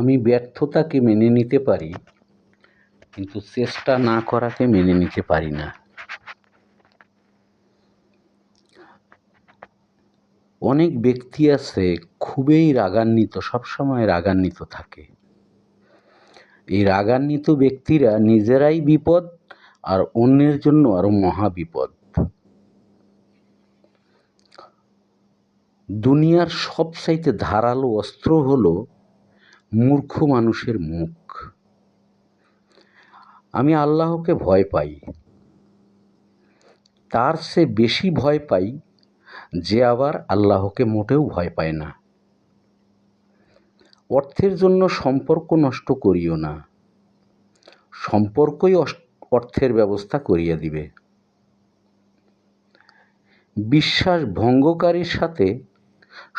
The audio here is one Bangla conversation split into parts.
আমি ব্যর্থতাকে মেনে নিতে পারি, কিন্তু চেষ্টা না করাকে মেনে নিতে পারি না। অনেক ব্যক্তি আছে খুবই রাগান্বিত, সবসময় রাগান্বিত থাকে। এই রাগান্বিত ব্যক্তিরা নিজেরাই বিপদ আর অন্যের জন্য আরো মহা বিপদ। দুনিয়ার সবচাইতে ধারালো অস্ত্র হলো মূর্খ মানুষের মুখ। আমি আল্লাহকে ভয় পাই, তার চেয়ে বেশি ভয় পাই যে আবার আল্লাহকে মোটেও ভয় পায় না। অর্থের জন্য সম্পর্ক নষ্ট করিও না, সম্পর্কই অর্থের ব্যবস্থা করিয়া দিবে। বিশ্বাস ভঙ্গকারীর সাথে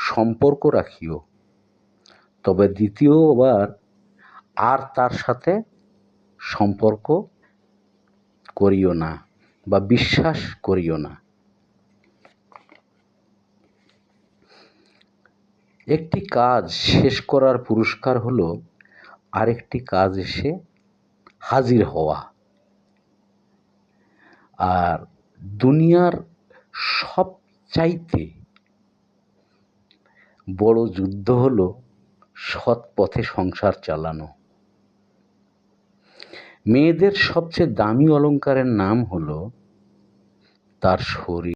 সম্পর্ক রাখিও, তবে দ্বিতীয়বার আর তার সাথে সম্পর্ক করিও না বা বিশ্বাস করিও না। একটি কাজ শেষ করার পুরস্কার হলো আরেকটি কাজ এসে হাজির হওয়া। আর দুনিয়ার সবচাইতে বড় যুদ্ধ হলো সৎ পথে সংসার চালানো। মেয়েদের সবচেয়ে দামি অলংকারের নাম হলো তার শরীর।